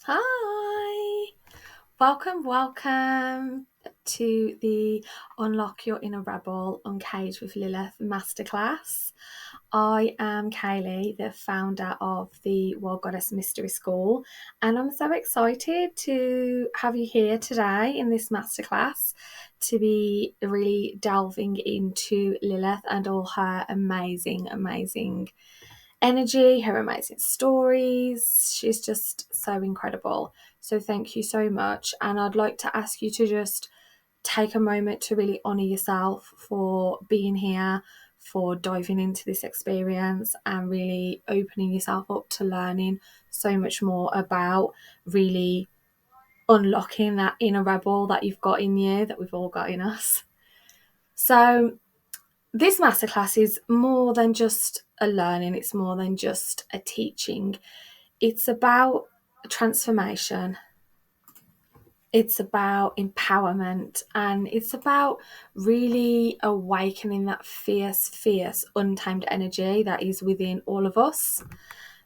Hi, welcome to the Unlock Your Inner Rebel Uncage with Lilith Masterclass. I am Kaylee, the founder of the World Goddess Mystery School, and I'm so excited to have you here today in this masterclass to be really delving into Lilith and all her amazing energy, her amazing stories. She's just so incredible. So thank you so much. And I'd like to ask you to just take a moment to really honor yourself for being here, for diving into this experience and really opening yourself up to learning so much more about really unlocking that inner rebel that you've got in you, that we've all got in us. So this masterclass is more than just a learning, it's more than just a teaching. It's about transformation, it's about empowerment, and it's about really awakening that fierce, untamed energy that is within all of us.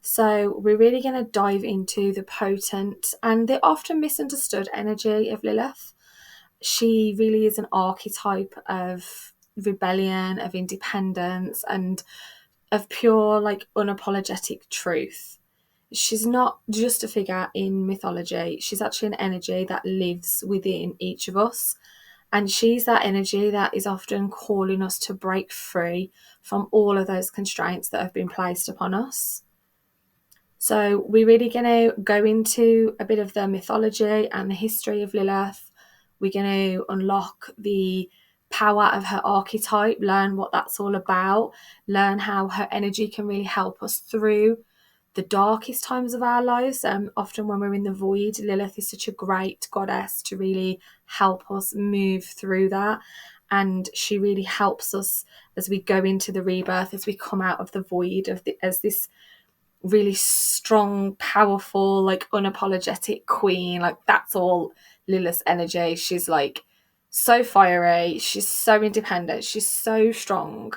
So we're really going to dive into the potent and the often misunderstood energy of Lilith. She really is an archetype of rebellion, of independence, and of pure, unapologetic truth. She's not just a figure in mythology, she's actually an energy that lives within each of us. And she's that energy that is often calling us to break free from all of those constraints that have been placed upon us. So we're really going to go into a bit of the mythology and the history of Lilith. We're going to unlock the power of her archetype, learn what that's all about, learn how her energy can really help us through the darkest times of our lives. Often when we're in the void, Lilith is such a great goddess to really help us move through that. And she really helps us as we go into the rebirth, as we come out of the void as this really strong, powerful, unapologetic queen. That's all Lilith's energy. She's so fiery, she's so independent, she's so strong.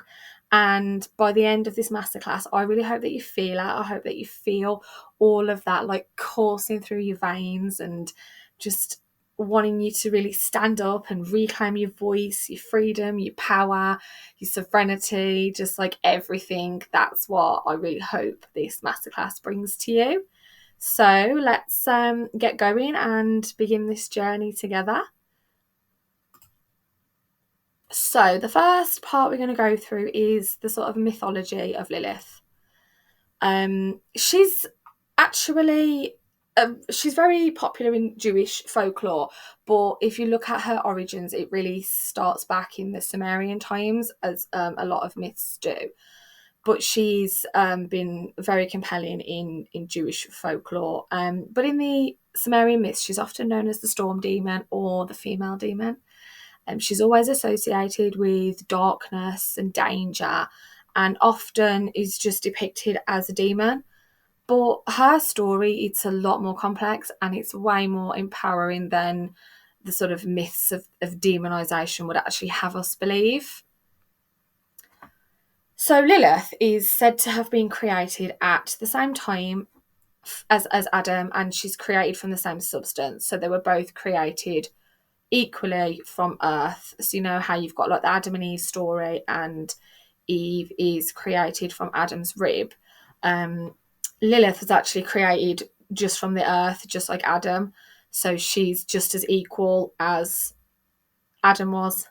And by the end of this masterclass, I really hope that you feel it. I hope that you feel all of that coursing through your veins and just wanting you to really stand up and reclaim your voice, your freedom, your power, your sovereignty, just everything. That's what I really hope this masterclass brings to you. So let's get going and begin this journey together. So the first part we're going to go through is the sort of mythology of Lilith. She's actually she's very popular in Jewish folklore, but if you look at her origins, it really starts back in the Sumerian times, as a lot of myths do. But she's been very compelling in Jewish folklore. But in the Sumerian myths, she's often known as the storm demon or the female demon. She's always associated with darkness and danger, and often is just depicted as a demon. But her story, it's a lot more complex and it's way more empowering than the sort of myths of demonization would actually have us believe. So Lilith is said to have been created at the same time as Adam, and she's created from the same substance. So they were both created equally from earth. So you know how you've got the Adam and Eve story, and Eve is created from Adam's rib. Lilith was actually created just from the earth, just like Adam. So she's just as equal as Adam was.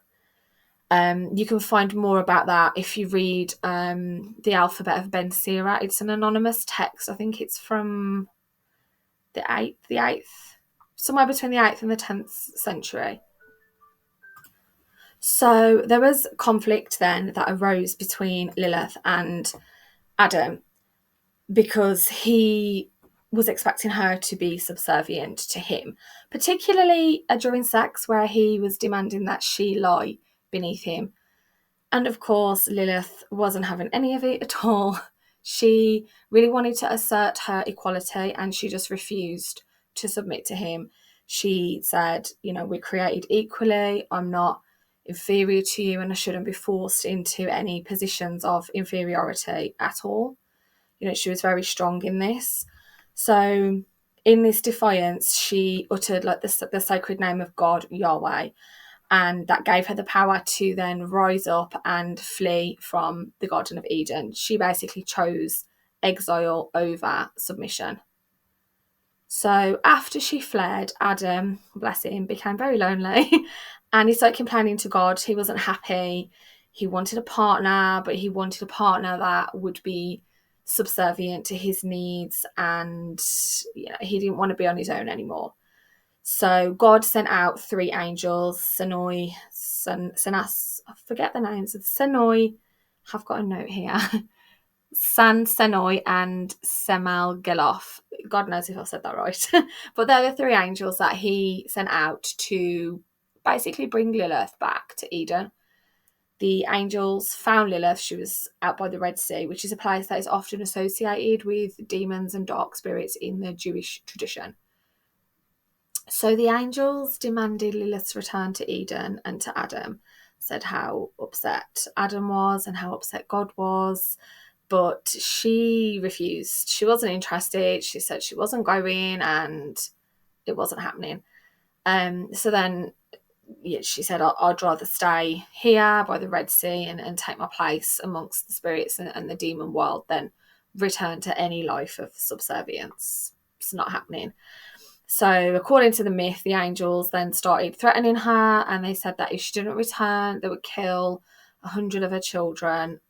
You can find more about that if you read the Alphabet of Ben Sira. It's an anonymous text. I think it's from the 8th, somewhere between the 8th and the 10th century. So there was conflict then that arose between Lilith and Adam because he was expecting her to be subservient to him, particularly during sex, where he was demanding that she lie beneath him. And of course, Lilith wasn't having any of it at all. She really wanted to assert her equality and she just refused to submit to him. She said, we're created equally. I'm not inferior to you and I shouldn't be forced into any positions of inferiority at all. She was very strong in this. So in this defiance, she uttered like the sacred name of God, Yahweh, and that gave her the power to then rise up and flee from the Garden of Eden. She basically chose exile over submission. So after she fled, Adam, bless him, became very lonely and he started complaining to God. He wasn't happy. He wanted a partner, but he wanted a partner that would be subservient to his needs, and he didn't want to be on his own anymore. So God sent out 3 angels, Senoi, Senas, I forget the names of Senoi. I've got a note here. San Senoi and Semal Geloff. God knows if I said that right. But they're the 3 angels that he sent out to basically bring Lilith back to Eden. The angels found Lilith. She was out by the Red Sea, which is a place that is often associated with demons and dark spirits in the Jewish tradition. So the angels demanded Lilith's return to Eden, and to Adam said how upset Adam was and how upset God was. But she refused. She wasn't interested. She said she wasn't going and it wasn't happening. So then she said, I'd rather stay here by the Red Sea and take my place amongst the spirits and the demon world than return to any life of subservience. It's not happening. So according to the myth, the angels then started threatening her, and they said that if she didn't return, they would kill 100 of her children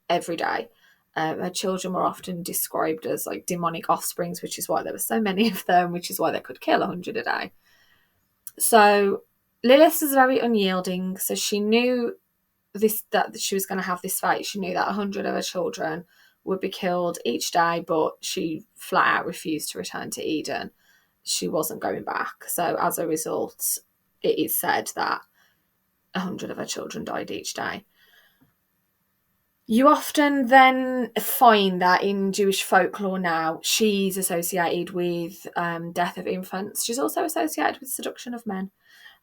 every day. Her children were often described as like demonic offsprings, which is why there were so many of them, which is why they could kill 100 a day. So Lilith was very unyielding, so she knew that she was going to have this fight. She knew that 100 of her children would be killed each day, but she flat out refused to return to Eden. She wasn't going back. So as a result, it is said that 100 of her children died each day. You often then find that in Jewish folklore now, she's associated with death of infants. She's also associated with seduction of men.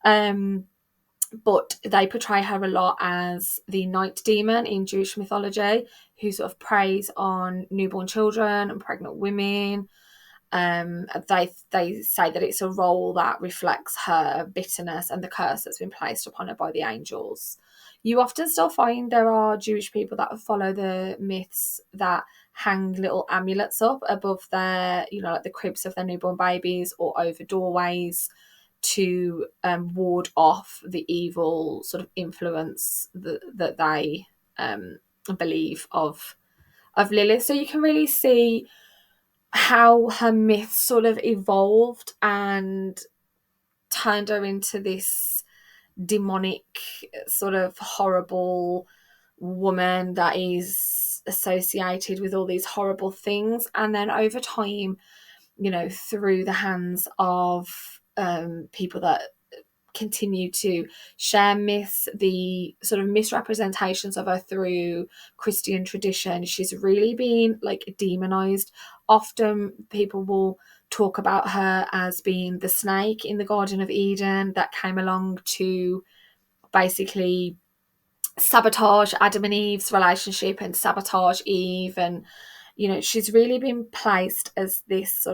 But they portray her a lot as the night demon in Jewish mythology, who sort of preys on newborn children and pregnant women. They say that it's a role that reflects her bitterness and the curse that's been placed upon her by the angels. You often still find there are Jewish people that follow the myths that hang little amulets up above their, like the cribs of their newborn babies or over doorways to ward off the evil sort of influence that they believe of Lilith. So you can really see how her myth sort of evolved and turned her into this demonic, sort of horrible woman that is associated with all these horrible things. And then over time, through the hands of people that continue to share myths, the sort of misrepresentations of her through Christian tradition, she's really been like demonized. Often people will talk about her as being the snake in the Garden of Eden that came along to basically sabotage Adam and Eve's relationship and sabotage Eve. And she's really been placed as this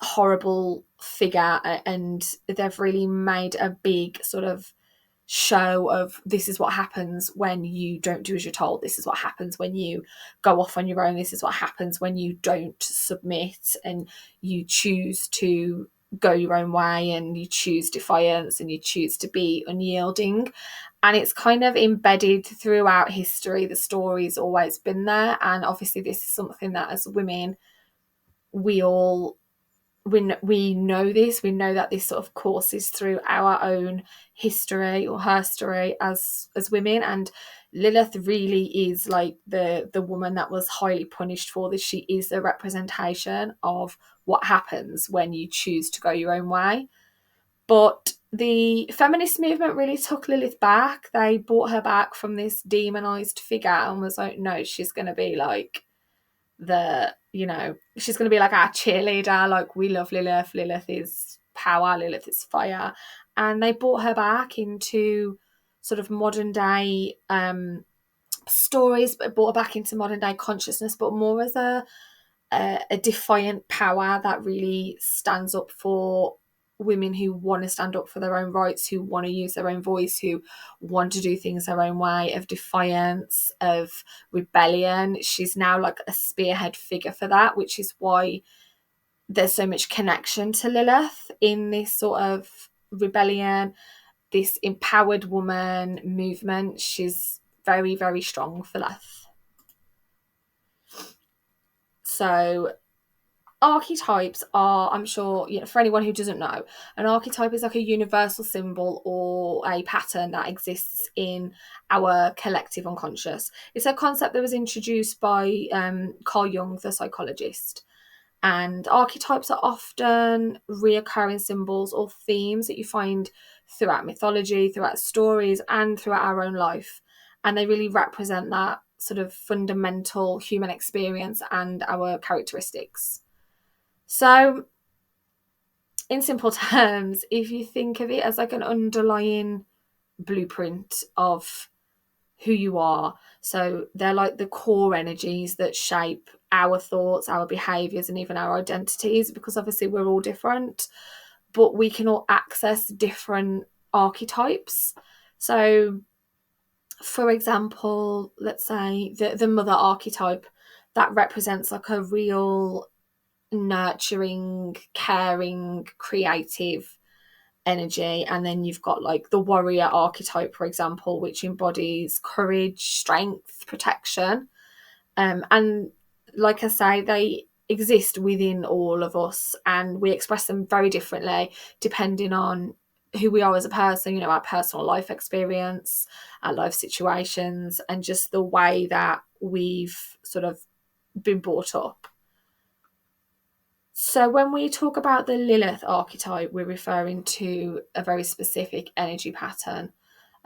horrible figure, and they've really made a big sort of show of this is what happens when you don't do as you're told, this is what happens when you go off on your own, this is what happens when you don't submit and you choose to go your own way and you choose defiance and you choose to be unyielding. And it's kind of embedded throughout history. The story's always been there, and obviously this is something that as women we know this. We know that this sort of courses through our own history or her story as women. And Lilith really is like the woman that was highly punished for this. She is a representation of what happens when you choose to go your own way. But the feminist movement really took Lilith back. They brought her back from this demonized figure and was like, no, she's going to be like she's going to be like our cheerleader. Like, we love Lilith. Lilith is power. Lilith is fire. And they brought her back into sort of modern day stories, but brought her back into modern day consciousness, but more as a a defiant power that really stands up for women who want to stand up for their own rights, who want to use their own voice, who want to do things their own way, of defiance, of rebellion. She's now like a spearhead figure for that, which is why there's so much connection to Lilith in this sort of rebellion, this empowered woman movement. She's very, very strong for that. So archetypes are, I'm sure, for anyone who doesn't know, an archetype is like a universal symbol or a pattern that exists in our collective unconscious. It's a concept that was introduced by Carl Jung, the psychologist. And archetypes are often reoccurring symbols or themes that you find throughout mythology, throughout stories, and throughout our own life. And they really represent that sort of fundamental human experience and our characteristics. So, in simple terms, if you think of it as like an underlying blueprint of who you are, so they're like the core energies that shape our thoughts, our behaviors, and even our identities, because obviously we're all different, but we can all access different archetypes. So, for example, let's say the mother archetype, that represents like a real nurturing, caring, creative energy. And then you've got like the warrior archetype, for example, which embodies courage, strength, protection. And like I say, they exist within all of us, and we express them very differently depending on who we are as a person, our personal life experience, our life situations, and just the way that we've sort of been brought up. So when we talk about the Lilith archetype, we're referring to a very specific energy pattern.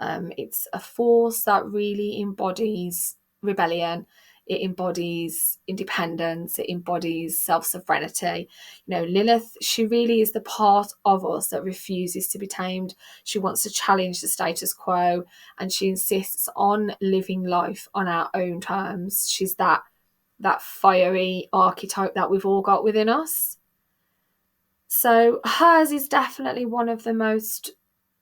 It's a force that really embodies rebellion. It embodies independence. It embodies self-sovereignty. Lilith, she really is the part of us that refuses to be tamed. She wants to challenge the status quo, and she insists on living life on our own terms. She's that fiery archetype that we've all got within us. So hers is definitely one of the most,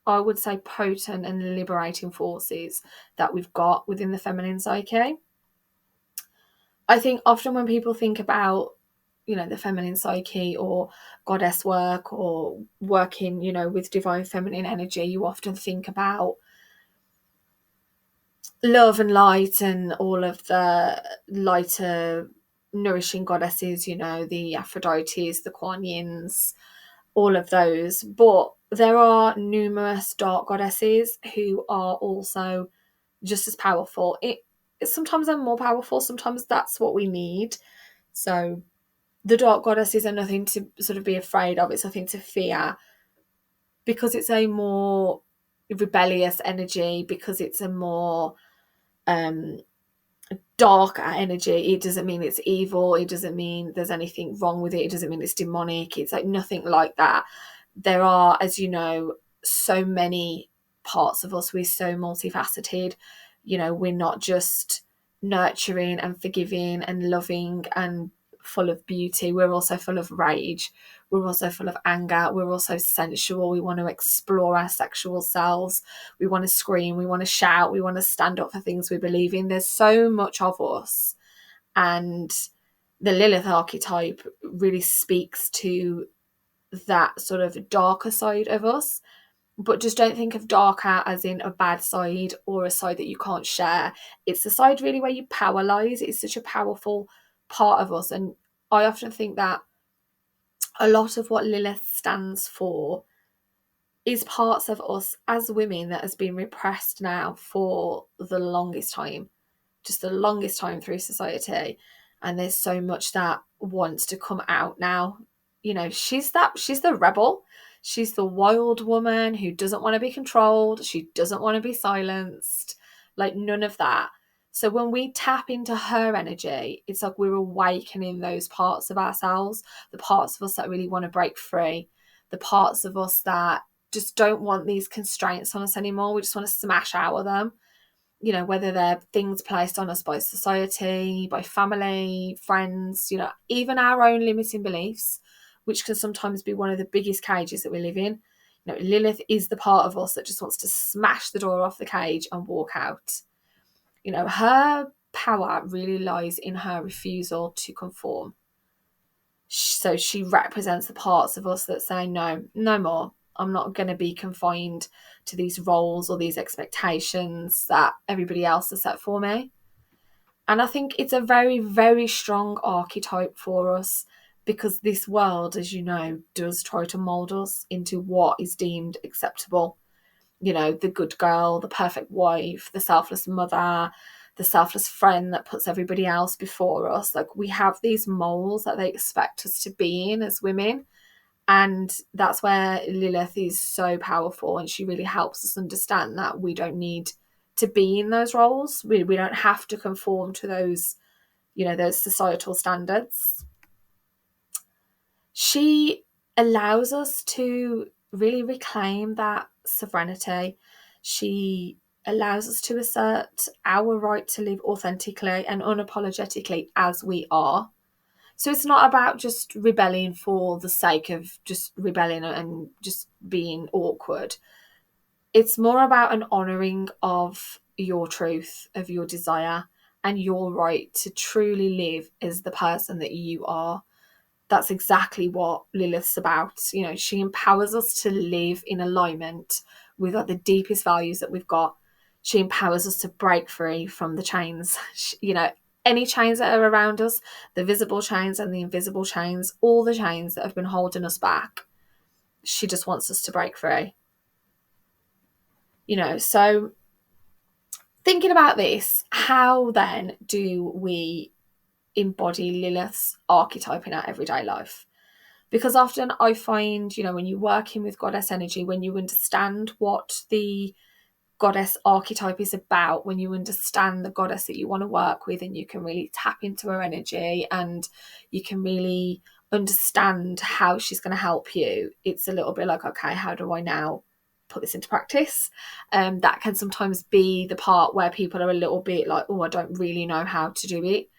I would say, potent and liberating forces that we've got within the feminine psyche. I think often when people think about, the feminine psyche or goddess work or working, with divine feminine energy, you often think about love and light and all of the lighter nourishing goddesses, the Aphrodites, the Kuan Yins, all of those. But there are numerous dark goddesses who are also just as powerful. Sometimes they're more powerful, sometimes that's what we need. So the dark goddesses are nothing to sort of be afraid of, it's nothing to fear, because it's a more rebellious energy, because it's a more dark energy. It doesn't mean it's evil, it doesn't mean there's anything wrong with it doesn't mean it's demonic. It's like nothing like that. There are, as you know, so many parts of us. We're so multifaceted. We're not just nurturing and forgiving and loving and full of beauty. We're also full of rage. We're also full of anger. We're also sensual. We want to explore our sexual selves. We want to scream. We want to shout. We want to stand up for things we believe in. There's so much of us. And the Lilith archetype really speaks to that sort of darker side of us. But just don't think of darker as in a bad side or a side that you can't share. It's the side really where your power lies. It's such a powerful part of us. And I often think that a lot of what Lilith stands for is parts of us as women that has been repressed now for the longest time, just the longest time through society. And there's so much that wants to come out now. She's the rebel. She's the wild woman who doesn't want to be controlled. She doesn't want to be silenced. Like none of that. So when we tap into her energy, it's like we're awakening those parts of ourselves, the parts of us that really want to break free, the parts of us that just don't want these constraints on us anymore. We just want to smash out of them. you know, whether they're things placed on us by society, by family, friends, you know, even our own limiting beliefs, which can sometimes be one of the biggest cages that we live in. You know, Lilith is the part of us that just wants to smash the door off the cage and walk out. You know, her power really lies in her refusal to conform. So she represents the parts of us that say, no, no more. I'm not going to be confined to these roles or these expectations that everybody else has set for me. And I think it's a very, very strong archetype for us, because this world, as you know, does try to mold us into what is deemed acceptable. You know, the good girl, the perfect wife, the selfless mother, the selfless friend that puts everybody else before us. Like, we have these molds that they expect us to be in as women. And that's where Lilith is so powerful, and she really helps us understand that we don't need to be in those roles. We don't have to conform to those, you know, those societal standards. She allows us to really reclaim that sovereignty. She allows us to assert our right to live authentically and unapologetically as we are. So it's not about just rebelling for the sake of just rebelling and just being awkward. It's more about an honouring of your truth, of your desire, and your right to truly live as the person that you are. That's exactly what Lilith's about. You know, she empowers us to live in alignment with like the deepest values that we've got. She empowers us to break free from the chains. You know, any chains that are around us, the visible chains and the invisible chains, all the chains that have been holding us back. She just wants us to break free. You know, so thinking about this, how then do we embody Lilith's archetype in our everyday life? Because often I find, you know, when you're working with goddess energy, when you understand what the goddess archetype is about, when you understand the goddess that you want to work with, and you can really tap into her energy and you can really understand how she's going to help you, it's a little bit like, okay, how do I now put this into practice? That can sometimes be the part where people are a little bit like, oh, I don't really know how to do it.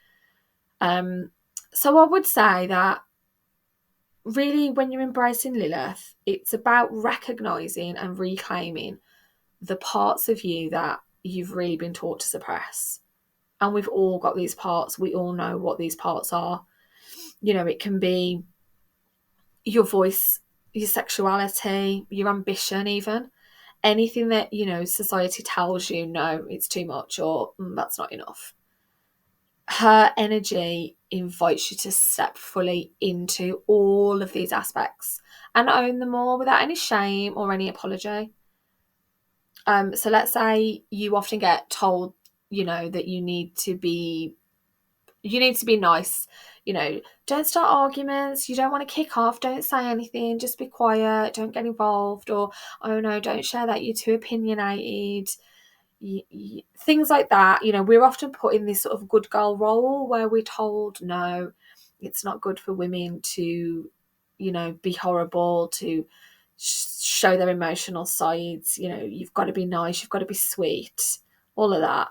So I would say that really, when you're embracing Lilith, it's about recognizing and reclaiming the parts of you that you've really been taught to suppress. And we've all got these parts. We all know what these parts are. You know, it can be your voice, your sexuality, your ambition, even anything that, you know, society tells you, no, it's too much, or that's not enough. Her energy invites you to step fully into all of these aspects and own them all without any shame or any apology. So let's say you often get told, you know, that you need to be nice. You know, don't start arguments. You don't want to kick off. Don't say anything. Just be quiet. Don't get involved. Or, oh no, don't share that. You're too opinionated. Things like that. You know, we're often put in this sort of good girl role where we're told, no, it's not good for women to, you know, be horrible, to show their emotional sides. You know, you've got to be nice, you've got to be sweet, all of that.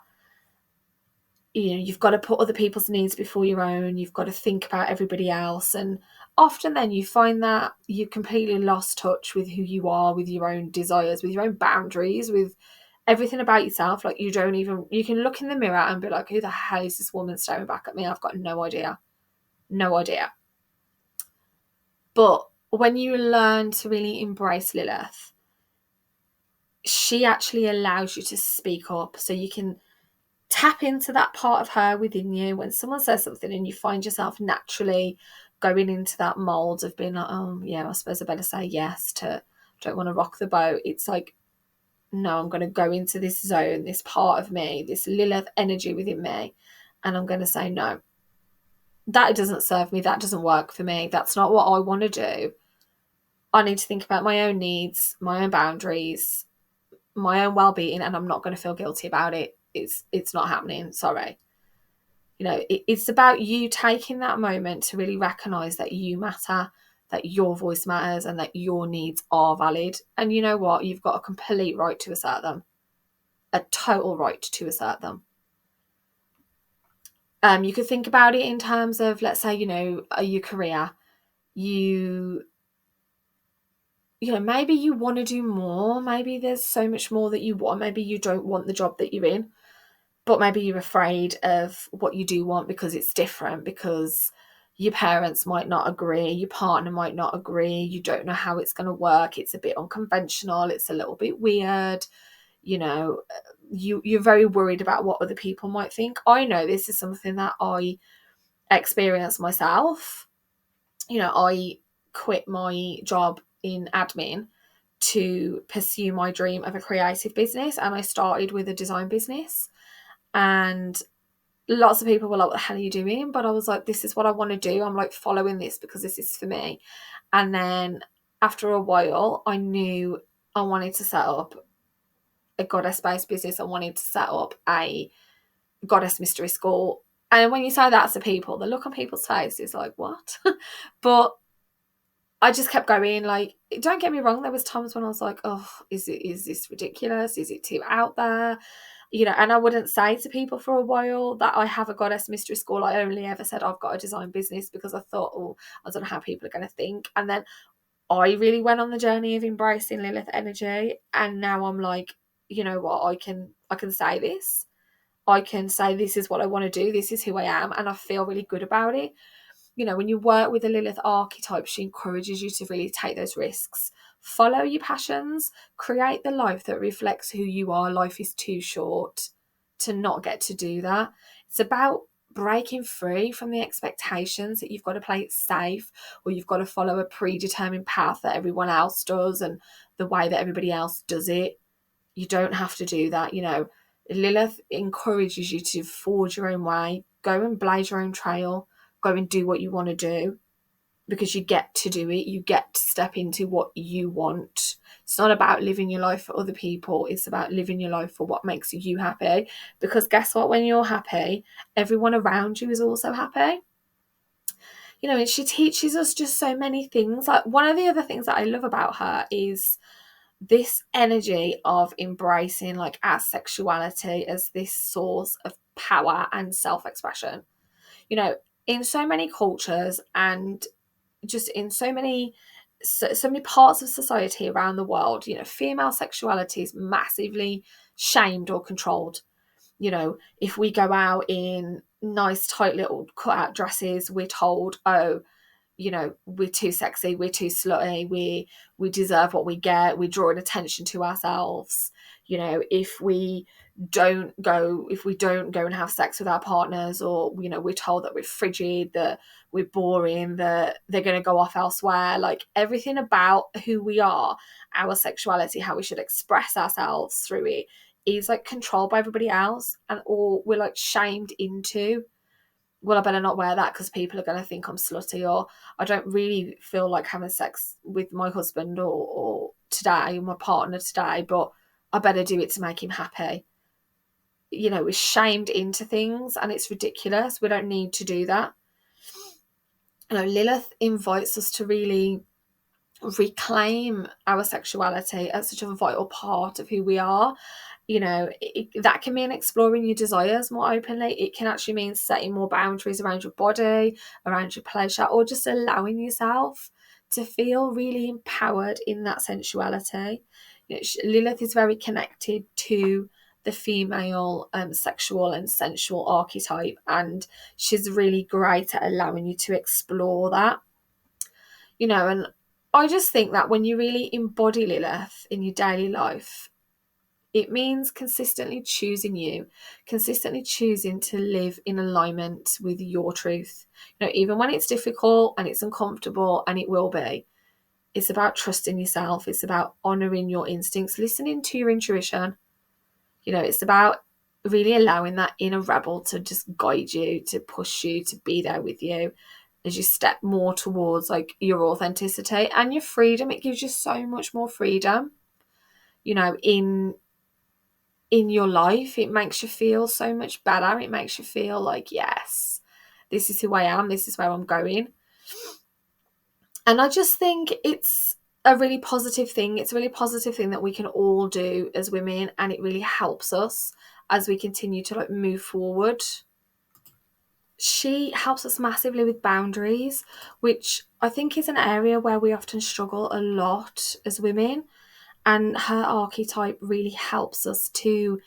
You know, you've got to put other people's needs before your own. You've got to think about everybody else. And often then you find that you completely lost touch with who you are, with your own desires, with your own boundaries, with everything about yourself. Like, you can look in the mirror and be like, who the hell is this woman staring back at me? I've got no idea. But when you learn to really embrace Lilith, she actually allows you to speak up, so you can tap into that part of her within you. When someone says something and you find yourself naturally going into that mold of being like, oh yeah, I suppose I better say yes, to don't want to rock the boat. It's like, no, I'm going to go into this zone, this part of me, this Lilith energy within me, and I'm going to say, no, that doesn't serve me. That doesn't work for me. That's not what I want to do. I need to think about my own needs, my own boundaries, my own well-being, and I'm not going to feel guilty about it. It's not happening. Sorry. You know, it's about you taking that moment to really recognize that you matter, that your voice matters, and that your needs are valid. And you know what? You've got a complete right to assert them. a total right to assert them. You could think about it in terms of, let's say, your career. You maybe you want to do more. Maybe there's so much more that you want. Maybe you don't want the job that you're in, but maybe you're afraid of what you do want because it's different, because your parents might not agree, your partner might not agree, you don't know how it's going to work, it's a bit unconventional, it's a little bit weird, you're very worried about what other people might think. I know this is something that I experienced myself. I quit my job in admin to pursue my dream of a creative business, and I started with a design business. And lots of people were like, what the hell are you doing? But I was like, this is what I want to do. I'm like following this because this is for me. And then after a while, I knew I wanted to set up a goddess-based business. I wanted to set up a goddess mystery school. And when you say that to people, the look on people's face is like, what? But I just kept going. Like, don't get me wrong, there was times when I was like, oh, is this ridiculous? Is it too out there? And I wouldn't say to people for a while that I have a goddess mystery school. I only ever said I've got a design business because I thought, oh, I don't know how people are going to think. And then I really went on the journey of embracing Lilith energy, and now I'm like, you know what, I can say this. I can say this is what I want to do. This is who I am, and I feel really good about it. When you work with the Lilith archetype, she encourages you to really take those risks. Follow your passions. Create the life that reflects who you are. Life is too short to not get to do that. It's about breaking free from the expectations that you've got to play it safe, or you've got to follow a predetermined path that everyone else does and the way that everybody else does it. You don't have to do that. Lilith encourages you to forge your own way, go and blaze your own trail, go and do what you want to do, because you get to do it. You get to step into what you want. It's not about living your life for other people. It's about living your life for what makes you happy. Because guess what? When you're happy, everyone around you is also happy. And she teaches us just so many things. Like, one of the other things that I love about her is this energy of embracing like our sexuality as this source of power and self-expression. In so many cultures and just in so many parts of society around the world, female sexuality is massively shamed or controlled. If we go out in nice tight little cut out dresses, we're told, oh, we're too sexy, we're too slutty, we deserve what we get, we're drawing attention to ourselves. If we don't go and have sex with our partners, or we're told that we're frigid, that we're boring, that they're going to go off elsewhere. Like, everything about who we are, our sexuality, how we should express ourselves through it, is like controlled by everybody else, or we're like shamed into, well, I better not wear that because people are going to think I'm slutty, or I don't really feel like having sex with my husband or today, my partner today, but I better do it to make him happy. We're shamed into things, and it's ridiculous. We don't need to do that. Lilith invites us to really reclaim our sexuality as such a vital part of who we are. That can mean exploring your desires more openly. It can actually mean setting more boundaries around your body, around your pleasure, or just allowing yourself to feel really empowered in that sensuality. Lilith is very connected to the female sexual and sensual archetype, and she's really great at allowing you to explore that. And I just think that when you really embody Lilith in your daily life, it means consistently choosing to live in alignment with your truth. Even when it's difficult and it's uncomfortable, and it will be, it's about trusting yourself. It's about honoring your instincts, listening to your intuition. It's about really allowing that inner rebel to just guide you, to push you, to be there with you as you step more towards like your authenticity and your freedom. It gives you so much more freedom, in your life. It makes you feel so much better. It makes you feel like, yes, this is who I am, this is where I'm going. And I just think it's a really positive thing. It's a really positive thing that we can all do as women, and it really helps us as we continue to like move forward. She helps us massively with boundaries, which I think is an area where we often struggle a lot as women. And her archetype really helps us to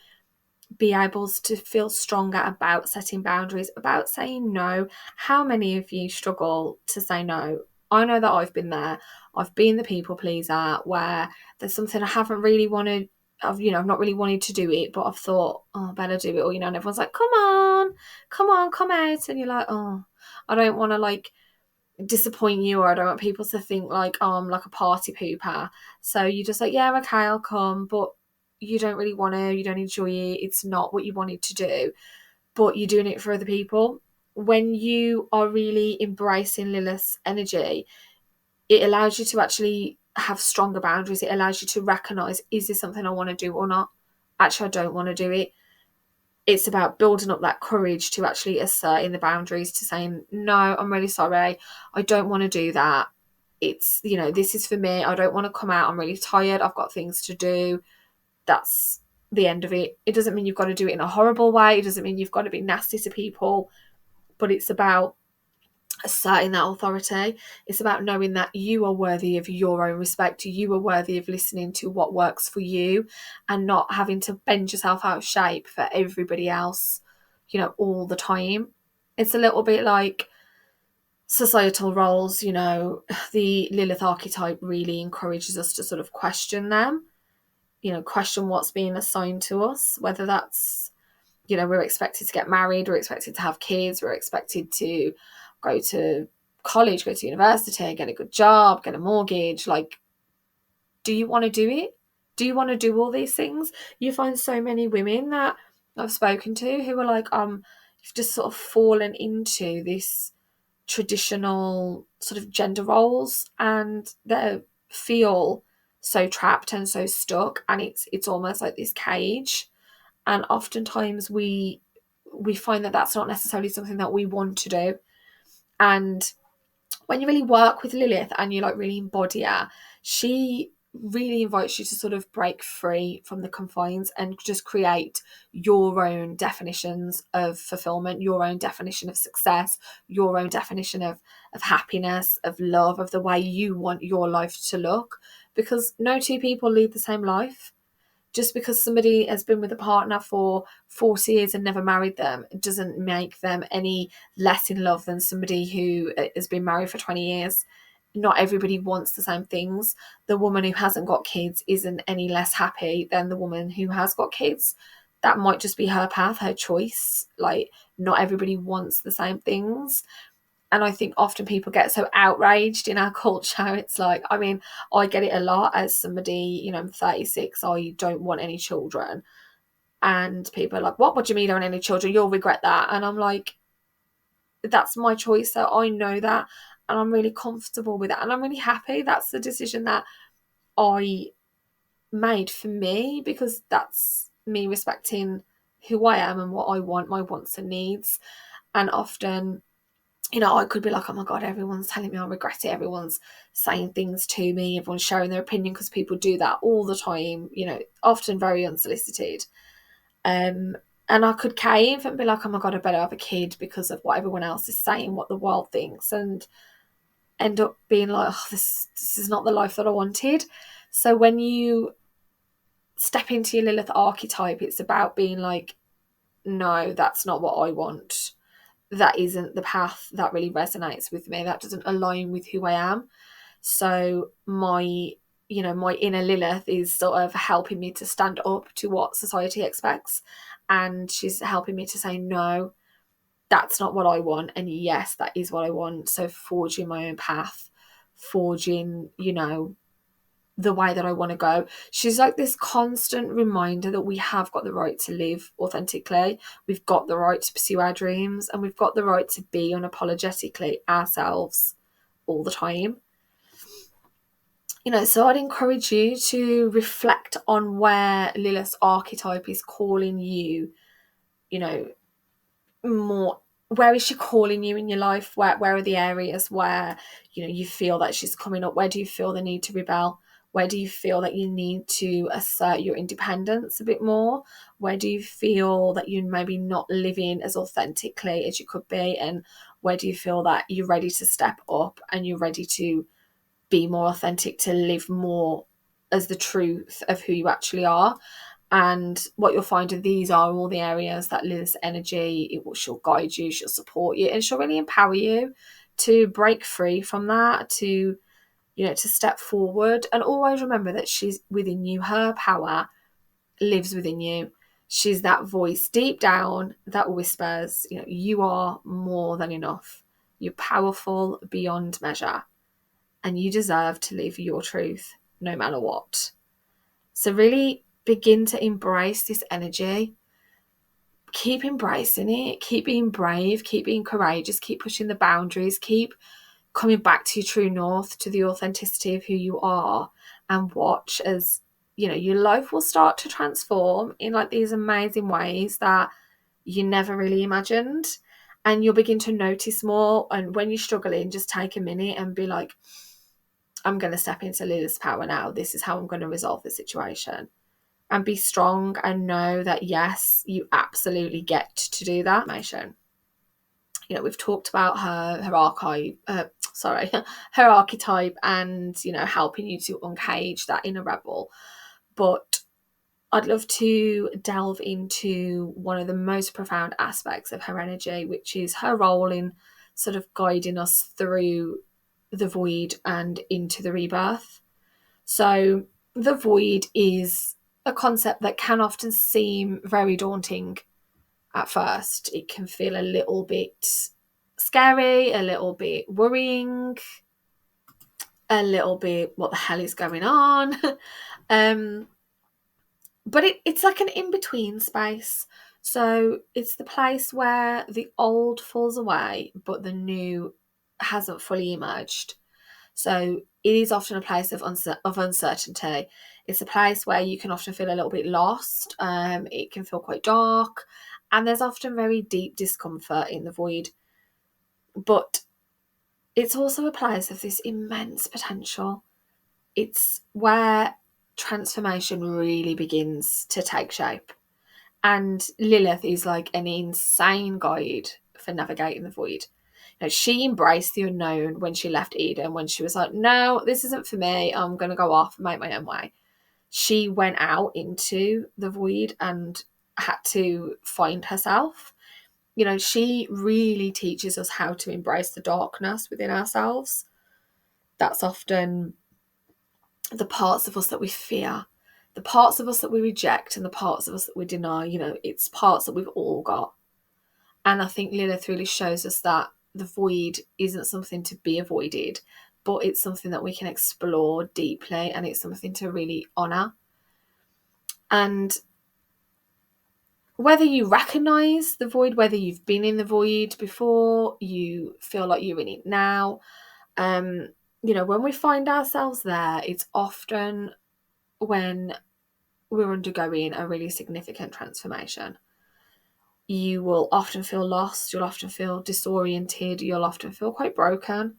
be able to feel stronger about setting boundaries, about saying no. How many of you struggle to say no? I know that I've been there. I've been the people pleaser where there's something I haven't really wanted. I've not really wanted to do it, but I've thought, oh, I better do it. Or, and everyone's like, come on, come out. And you're like, oh, I don't want to like disappoint you, or I don't want people to think like, oh, I'm like a party pooper. So you just like, yeah, okay, I'll come. But you don't really want to, you don't enjoy it. It's not what you wanted to do, but you're doing it for other people. When you are really embracing Lilith's energy, it allows you to actually have stronger boundaries. It allows you to recognize, is this something I want to do or not? Actually, I don't want to do it. It's about building up that courage to actually asserting the boundaries, to saying, no, I'm really sorry. I don't want to do that. It's, this is for me. I don't want to come out. I'm really tired. I've got things to do. That's the end of it. It doesn't mean you've got to do it in a horrible way. It doesn't mean you've got to be nasty to people, but it's about asserting that authority. It's about knowing that you are worthy of your own respect. You are worthy of listening to what works for you and not having to bend yourself out of shape for everybody else, all the time. It's a little bit like societal roles, the Lilith archetype really encourages us to sort of question them, question what's being assigned to us, whether that's, we're expected to get married, we're expected to have kids, we're expected to go to college, go to university, get a good job, get a mortgage. Like, do you want to do it? Do you want to do all these things? You find so many women that I've spoken to who are like, you've just sort of fallen into this traditional sort of gender roles, and they feel so trapped and so stuck, and it's almost like this cage. And oftentimes we find that that's not necessarily something that we want to do. And when you really work with Lilith and you like really embody her, she really invites you to sort of break free from the confines and just create your own definitions of fulfillment, your own definition of success, your own definition of happiness, of love, of the way you want your life to look. Because no two people lead the same life. Just because somebody has been with a partner for 40 years and never married them doesn't make them any less in love than somebody who has been married for 20 years. Not everybody wants the same things. The woman who hasn't got kids isn't any less happy than the woman who has got kids. That might just be her path, her choice. Like, not everybody wants the same things. And I think often people get so outraged in our culture. It's like, I mean, I get it a lot as somebody, I'm 36, I don't want any children. And people are like, what do you mean you don't want any children? You'll regret that. And I'm like, that's my choice. So I know that. And I'm really comfortable with that. And I'm really happy. That's the decision that I made for me, because that's me respecting who I am and what I want, my wants and needs. And often, I could be like, oh my God, everyone's telling me I regret it. Everyone's saying things to me. Everyone's sharing their opinion, because people do that all the time, often very unsolicited. And I could cave and be like, oh my God, I better have a kid because of what everyone else is saying, what the world thinks, and end up being like, oh, this is not the life that I wanted. So when you step into your Lilith archetype, it's about being like, no, that's not what I want. That isn't the path that really resonates with me. That doesn't align with who I am. So my inner Lilith is sort of helping me to stand up to what society expects. And she's helping me to say, no, that's not what I want. And yes, that is what I want. So forging my own path, forging, the way that I want to go. She's like this constant reminder that we have got the right to live authentically. We've got the right to pursue our dreams, and we've got the right to be unapologetically ourselves all the time. So I'd encourage you to reflect on where Lilith's archetype is calling you, more where is she calling you in your life? Where are the areas where, you know, you feel that she's coming up? Where do you feel the need to rebel? Where do you feel that you need to assert your independence a bit more? Where do you feel that you're maybe not living as authentically as you could be? And where do you feel that you're ready to step up and you're ready to be more authentic, to live more as the truth of who you actually are? And what you'll find are these are all the areas that Lilith's energy, she'll guide you, she'll support you, and she'll really empower you to break free from that, to, you know, to step forward. And always remember that she's within you. Her power lives within you. She's that voice deep down that whispers, you know, you are more than enough. You're powerful beyond measure, and you deserve to live your truth no matter what. So really begin to embrace this energy. Keep embracing it. Keep being brave. Keep being courageous. Keep pushing the boundaries. Keep coming back to your true north, to the authenticity of who you are, and watch as, you know, your life will start to transform in like these amazing ways that you never really imagined. And you'll begin to notice more. And when you're struggling, just take a minute and be like, I'm going to step into Lilith's power now. This is how I'm going to resolve the situation. And be strong and know that, yes, you absolutely get to do that. You know, we've talked about her archetype and, you know, helping you to uncage that inner rebel. But I'd love to delve into one of the most profound aspects of her energy, which is her role in sort of guiding us through the void and into the rebirth. So the void is a concept that can often seem very daunting at first. It can feel a little bit scary, a little bit worrying, a little bit what the hell is going on. But it's like an in-between space. So it's the place where the old falls away, but the new hasn't fully emerged. So it is often a place of uncertainty. It's a place where you can often feel a little bit lost. It can feel quite dark, and there's often very deep discomfort in the void. But it's also a place of this immense potential. It's where transformation really begins to take shape. And Lilith is like an insane guide for navigating the void. Now, she embraced the unknown when she left Eden, when she was like, no, this isn't for me. I'm going to go off and make my own way. She went out into the void and had to find herself. You know, she really teaches us how to embrace the darkness within ourselves. That's often the parts of us that we fear, the parts of us that we reject, and the parts of us that we deny. You know, it's parts that we've all got. And I think Lilith really shows us that the void isn't something to be avoided, but it's something that we can explore deeply, and it's something to really honour. And whether you recognise the void, whether you've been in the void before, you feel like you're in it now, you know, when we find ourselves there, it's often when we're undergoing a really significant transformation. You will often feel lost, you'll often feel disoriented, you'll often feel quite broken.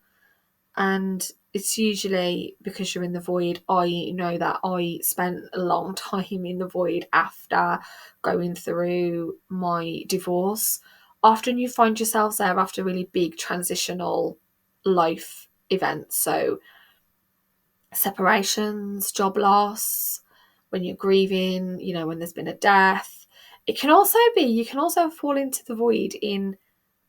And it's usually because you're in the void. I know that I spent a long time in the void after going through my divorce. Often you find yourselves there after really big transitional life events. So separations, job loss, when you're grieving, you know, when there's been a death. You can also fall into the void in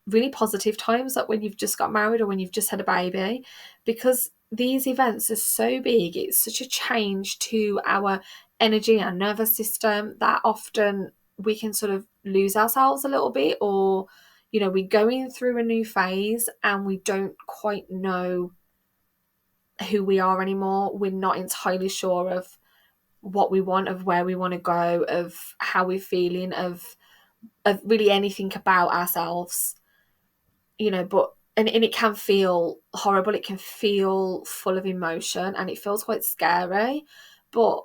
really positive times, like when you've just got married or when you've just had a baby, because these events are so big. It's such a change to our energy and nervous system that often we can sort of lose ourselves a little bit, or, you know, we're going through a new phase and we don't quite know who we are anymore. We're not entirely sure of what we want, of where we want to go, of how we're feeling, of really anything about ourselves, you know. But and it can feel horrible, it can feel full of emotion, and it feels quite scary. But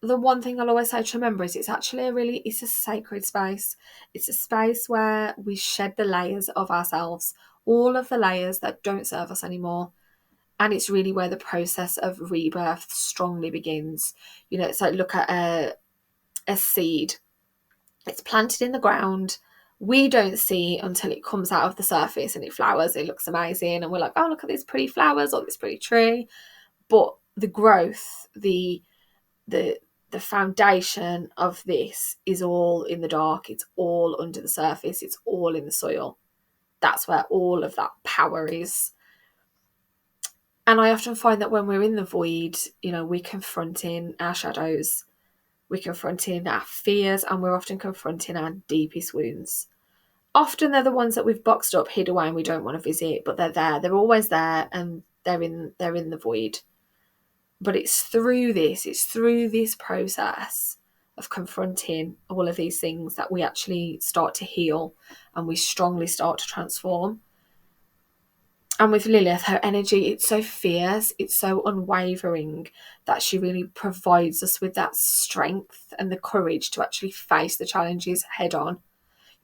the one thing I'll always say to remember is it's a sacred space. It's a space where we shed the layers of ourselves, all of the layers that don't serve us anymore. And it's really where the process of rebirth strongly begins. It's like, look at a seed. It's planted in the ground. We don't see it until it comes out of the surface and it flowers. It looks amazing. And we're like, oh, look at these pretty flowers or this pretty tree. But the growth, the foundation of this is all in the dark. It's all under the surface. It's all in the soil. That's where all of that power is. And I often find that when we're in the void, we're confronting our shadows, we're confronting our fears, and we're often confronting our deepest wounds. Often they're the ones that we've boxed up, hid away, and we don't want to visit, but they're there. They're always there, and they're in the void. But it's through this process of confronting all of these things that we actually start to heal and we strongly start to transform. And with Lilith, her energy, it's so fierce, it's so unwavering that she really provides us with that strength and the courage to actually face the challenges head on.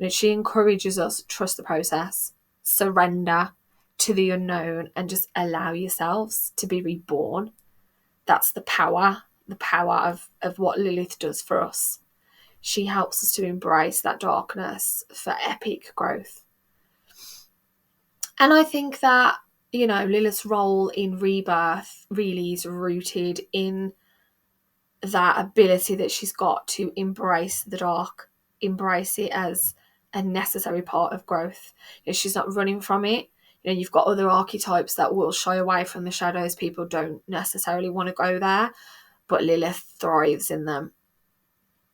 She encourages us to trust the process, surrender to the unknown, and just allow yourselves to be reborn. That's the power of what Lilith does for us. She helps us to embrace that darkness for epic growth. And I think that, Lilith's role in rebirth really is rooted in that ability that she's got to embrace the dark, embrace it as a necessary part of growth. She's not running from it. You've got other archetypes that will shy away from the shadows. People don't necessarily want to go there, but Lilith thrives in them.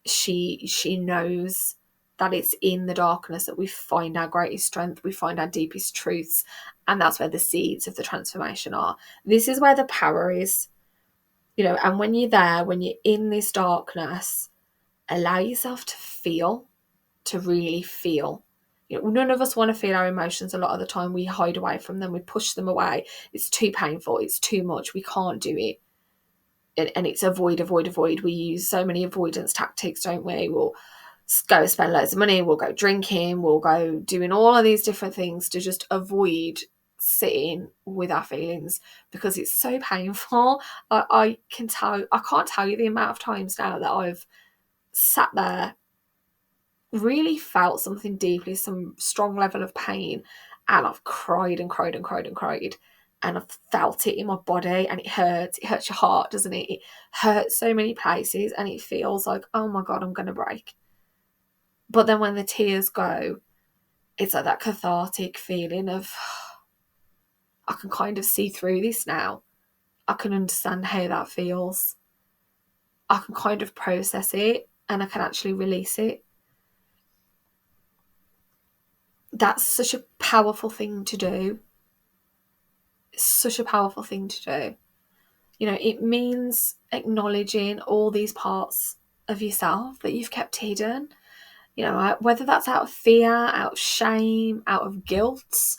She knows that it's in the darkness that we find our greatest strength, we find our deepest truths, and that's where the seeds of the transformation are. This is where the power is, and when you're there, when you're in this darkness, allow yourself to really feel. None of us want to feel our emotions a lot of the time. We hide away from them, we push them away. It's too painful, it's too much, we can't do it. And it's avoid. We use so many avoidance tactics, don't we? We'll go spend loads of money, we'll go drinking, we'll go doing all of these different things to just avoid sitting with our feelings because it's so painful. I can't tell you the amount of times now that I've sat there, really felt something deeply, some strong level of pain, and I've cried and cried and cried and cried, and I've felt it in my body, and it hurts your heart, doesn't it? It hurts so many places, and it feels like, oh my God, I'm gonna break. But then when the tears go, it's like that cathartic feeling of, I can kind of see through this now. I can understand how that feels. I can kind of process it and I can actually release it. That's such a powerful thing to do. It's such a powerful thing to do. It means acknowledging all these parts of yourself that you've kept hidden. Whether that's out of fear, out of shame, out of guilt.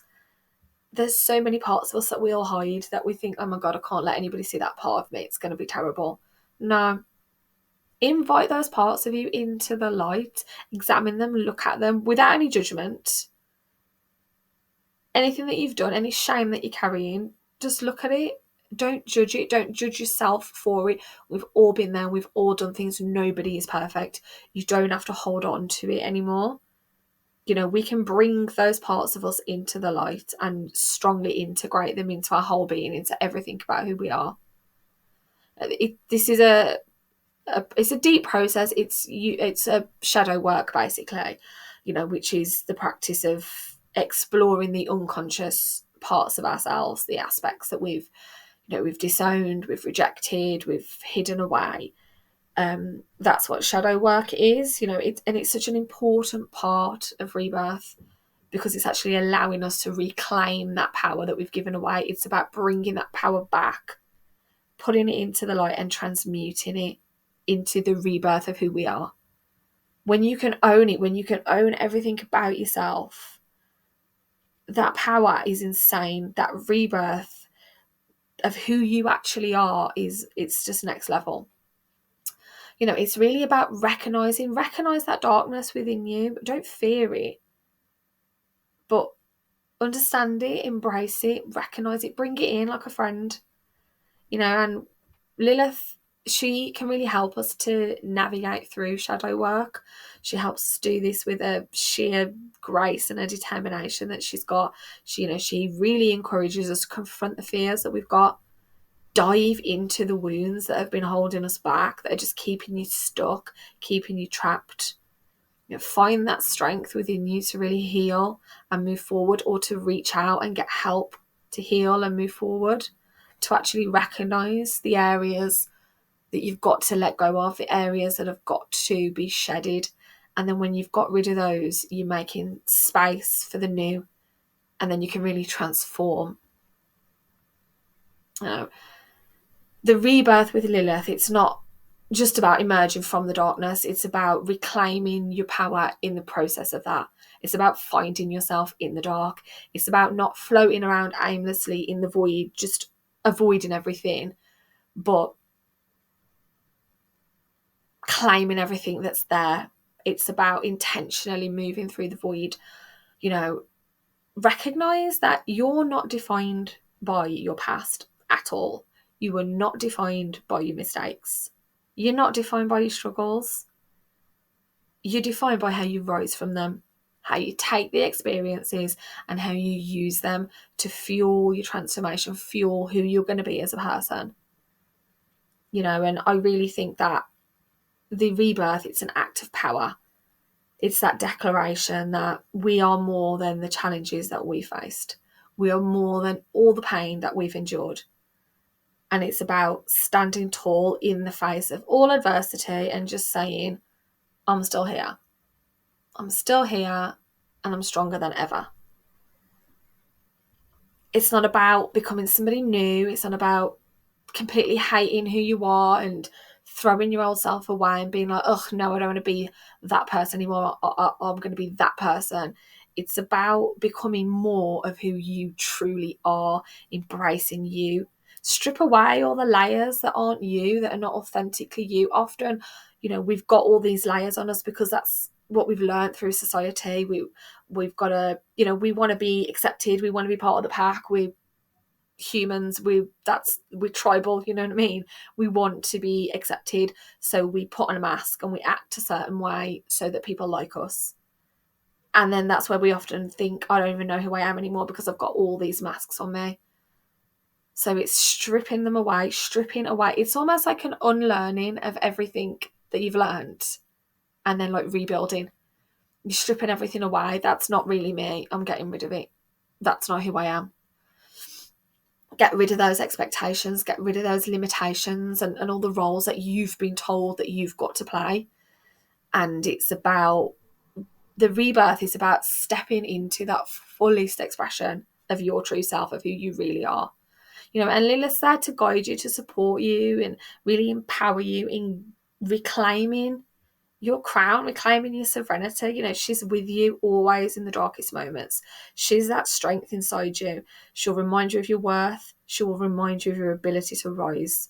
There's so many parts of us that we all hide that we think, oh my God, I can't let anybody see that part of me. It's going to be terrible. No. Invite those parts of you into the light. Examine them, look at them without any judgment. Anything that you've done, any shame that you're carrying, just look at it. Don't judge it. Don't judge yourself for it. We've all been there. We've all done things. Nobody is perfect. You don't have to hold on to it anymore. We can bring those parts of us into the light and strongly integrate them into our whole being, into everything about who we are. This is it's a deep process. It's a shadow work, basically, which is the practice of exploring the unconscious parts of ourselves, the aspects that we've disowned, we've rejected, we've hidden away. That's what shadow work is, it's such an important part of rebirth because it's actually allowing us to reclaim that power that we've given away. It's about bringing that power back, putting it into the light and transmuting it into the rebirth of who we are. When you can own it, when you can own everything about yourself, that power is insane. That rebirth of who you actually are it's just next level. It's really about recognize that darkness within you. Don't fear it, but understand it, embrace it, recognize it, bring it in like a friend. And Lilith, she can really help us to navigate through shadow work. She helps us do this with a sheer grace and a determination that she's got. She really encourages us to confront the fears that we've got, dive into the wounds that have been holding us back, that are just keeping you stuck, keeping you trapped. Find that strength within you to really heal and move forward, or to reach out and get help to heal and move forward, to actually recognize the areas that you've got to let go of, the areas that have got to be shedded. And then when you've got rid of those, you're making space for the new, and then you can really transform. The rebirth with Lilith, it's not just about emerging from the darkness. It's about reclaiming your power in the process of that. It's about finding yourself in the dark. It's about not floating around aimlessly in the void, just avoiding everything, but claiming everything that's there. It's about intentionally moving through the void. Recognize that you're not defined by your past at all. You are not defined by your mistakes. You're not defined by your struggles. You're defined by how you rise from them, how you take the experiences and how you use them to fuel your transformation, fuel who you're going to be as a person. And I really think that the rebirth, it's an act of power. It's that declaration that we are more than the challenges that we faced. We are more than all the pain that we've endured. And it's about standing tall in the face of all adversity and just saying, I'm still here. I'm still here, and I'm stronger than ever. It's not about becoming somebody new. It's not about completely hating who you are and throwing your old self away and being like, oh, no, I don't want to be that person anymore. I'm going to be that person. It's about becoming more of who you truly are, embracing you. Strip away all the layers that aren't you, that are not authentically you. Often, we've got all these layers on us because that's what we've learned through society. We've got to, we want to be accepted. We want to be part of the pack. We're humans. We're tribal. You know what I mean? We want to be accepted. So we put on a mask and we act a certain way so that people like us. And then that's where we often think, I don't even know who I am anymore because I've got all these masks on me. So it's stripping them away, stripping away. It's almost like an unlearning of everything that you've learned and then like rebuilding. You're stripping everything away. That's not really me. I'm getting rid of it. That's not who I am. Get rid of those expectations, get rid of those limitations and all the roles that you've been told that you've got to play. And it's about, the rebirth is about stepping into that fullest expression of your true self, of who you really are. And Lilith's there to guide you, to support you and really empower you in reclaiming your crown, reclaiming your sovereignty. She's with you always in the darkest moments. She's that strength inside you. She'll remind you of your worth. She will remind you of your ability to rise.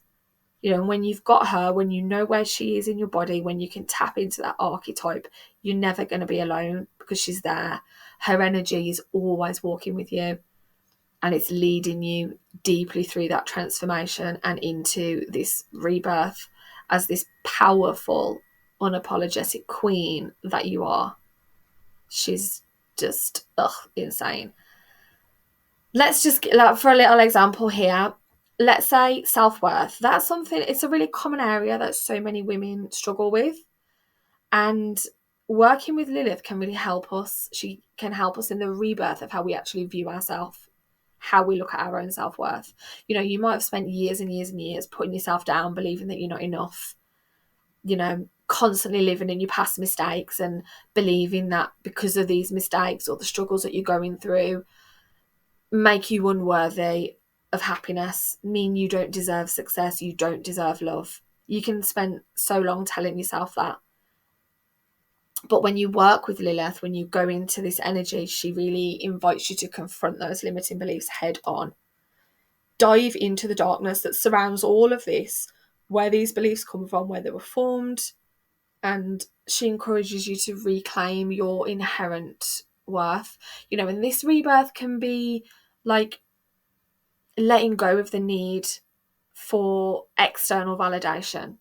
And when you've got her, when you know where she is in your body, when you can tap into that archetype, you're never going to be alone because she's there. Her energy is always walking with you. And it's leading you deeply through that transformation and into this rebirth as this powerful, unapologetic queen that you are. She's just, insane. Let's just get, for a little example here, let's say self-worth. That's something, it's a really common area that so many women struggle with. And working with Lilith can really help us. She can help us in the rebirth of how we actually view ourselves, how we look at our own self-worth. You might have spent years and years and years putting yourself down, believing that you're not enough, constantly living in your past mistakes and believing that because of these mistakes or the struggles that you're going through make you unworthy of happiness, mean you don't deserve success, you don't deserve love. You can spend so long telling yourself that. But when you work with Lilith, when you go into this energy, she really invites you to confront those limiting beliefs head on. Dive into the darkness that surrounds all of this. where these beliefs come from, where they were formed, and she encourages you to reclaim your inherent worth. You know, and this rebirth can be like letting go of the need for external validation.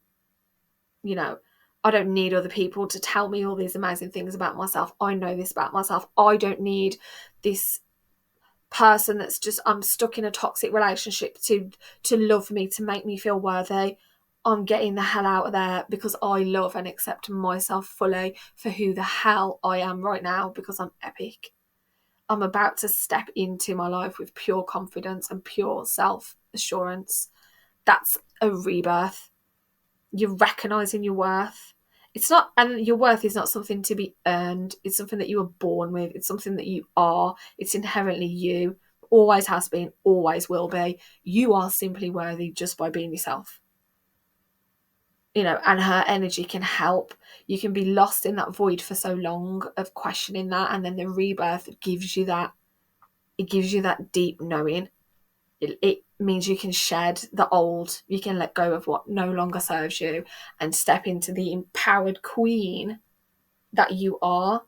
You know, I don't need other people to tell me all these amazing things about myself. I know this about myself. I don't need this person that's just, I'm stuck in a toxic relationship to love me, to make me feel worthy. I'm getting the hell out of there, because I love and accept myself fully for who the hell I am right now, because I'm epic. I'm about to step into my life with pure confidence and pure self-assurance. That's a rebirth. You're recognizing your worth. It's not, and your worth is not something to be earned. It's something that you were born with. It's something that you are. It's inherently you. Always has been, always will be. You are simply worthy just by being yourself. You know, and her energy can help. You can be lost in that void for so long of questioning that, and then the rebirth gives you that. It gives you that deep knowing. It means you can shed the old, you can let go of what no longer serves you, and step into the empowered queen that you are,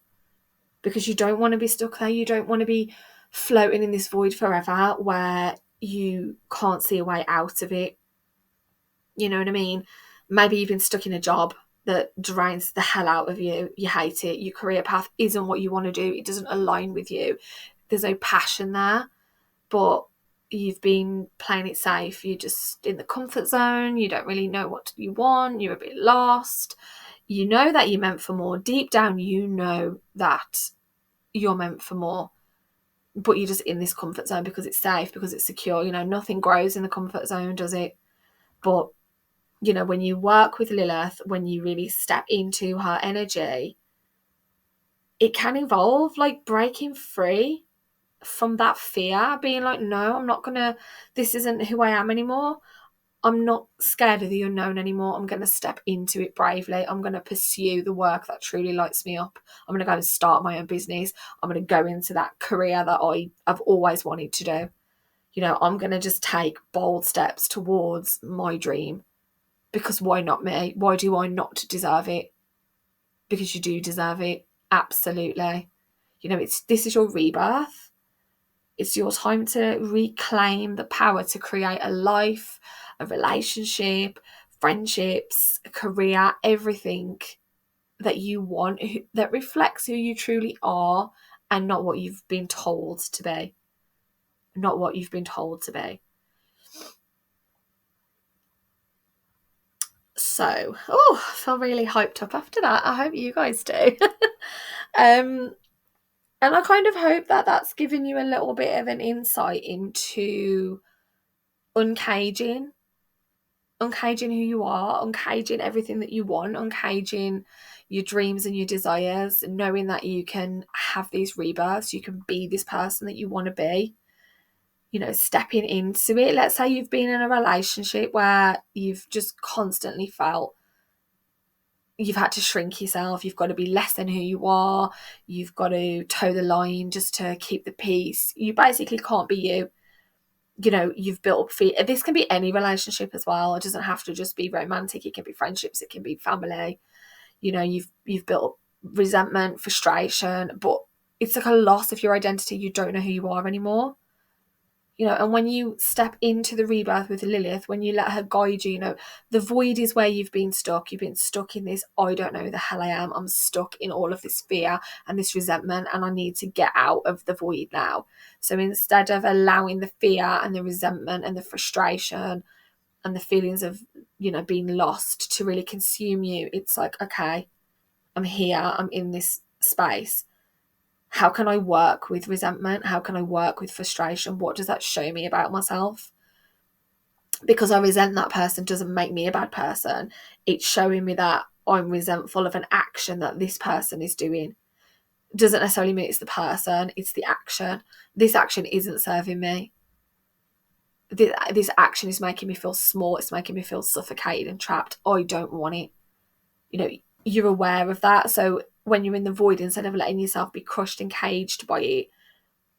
because you don't want to be stuck there. You don't want to be floating in this void forever where you can't see a way out of it. You know what I mean? Maybe you've been stuck in a job that drains the hell out of you. You hate it. Your career path isn't what you want to do. It doesn't align with you. There's no passion there, but you've been playing it safe. You're just in the comfort zone. You don't really know what you want. You're a bit lost. You know that you're meant for more. Deep down, you know that you're meant for more. But you're just in this comfort zone because it's safe, because it's secure. You know, nothing grows in the comfort zone, does it? But, you know, when you work with Lilith, when you really step into her energy, it can involve like breaking free from that fear, being like, no, I'm not gonna, this isn't who I am anymore. I'm not scared of the unknown anymore. I'm going to step into it bravely. I'm going to pursue the work that truly lights me up. I'm going to go and start my own business. I'm going to go into that career that I've always wanted to do. You know, I'm going to just take bold steps towards my dream, because why not me? Why do I not deserve it? Because you do deserve it. Absolutely. You know, this is your rebirth. It's your time to reclaim the power to create a life, a relationship, friendships, a career, everything that you want, that reflects who you truly are, and not what you've been told to be. Not what you've been told to be. So, I feel really hyped up after that. I hope you guys do. And I kind of hope that that's given you a little bit of an insight into uncaging who you are, uncaging everything that you want, uncaging your dreams and your desires, knowing that you can have these rebirths, you can be this person that you want to be, you know, stepping into it. Let's say you've been in a relationship where you've just constantly felt you've had to shrink yourself, you've got to be less than who you are, you've got to toe the line just to keep the peace. You basically can't be you. You know, you've built up fear. This can be any relationship as well. It doesn't have to just be romantic. It can be friendships. It can be family. You know, you've built up resentment, frustration, but it's like a loss of your identity. You don't know who you are anymore. You know, and when you step into the rebirth with Lilith, when you let her guide you, you know, the void is where you've been stuck. You've been stuck in this, I don't know who the hell I am. I'm stuck in all of this fear and this resentment, and I need to get out of the void now. So instead of allowing the fear and the resentment and the frustration and the feelings of, you know, being lost to really consume you, it's like, okay, I'm here, I'm in this space. How can I work with resentment? How can I work with frustration? What does that show me about myself? Because I resent that person doesn't make me a bad person. It's showing me that I'm resentful of an action that this person is doing. Doesn't necessarily mean it's the person, it's the action. This action isn't serving me. This action is making me feel small. It's making me feel suffocated and trapped. I don't want it. You know, you're aware of that. So when you're in the void, instead of letting yourself be crushed and caged by it,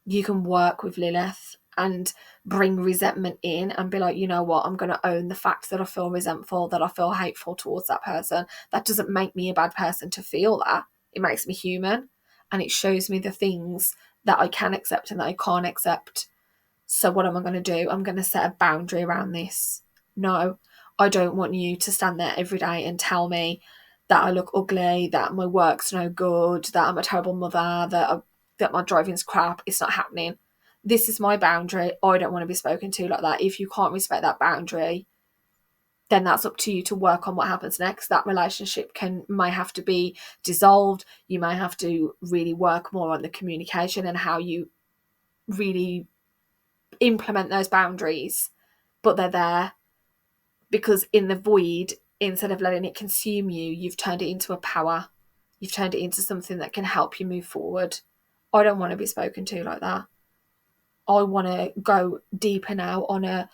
you can work with Lilith and bring resentment in and be like, you know what, I'm going to own the fact that I feel resentful, that I feel hateful towards that person. That doesn't make me a bad person to feel that. It makes me human, and it shows me the things that I can accept and that I can't accept. So what am I going to do? I'm going to set a boundary around this. No, I don't want you to stand there every day and tell me that I look ugly, that my work's no good, that I'm a terrible mother, that my driving's crap. It's not happening. This is my boundary. I don't want to be spoken to like that. If you can't respect that boundary, then that's up to you to work on what happens next. That relationship may have to be dissolved. You may have to really work more on the communication and how you really implement those boundaries, but they're there because in the void, instead of letting it consume you, you've turned it into a power. You've turned it into something that can help you move forward. I don't want to be spoken to like that. I want to go deeper now on a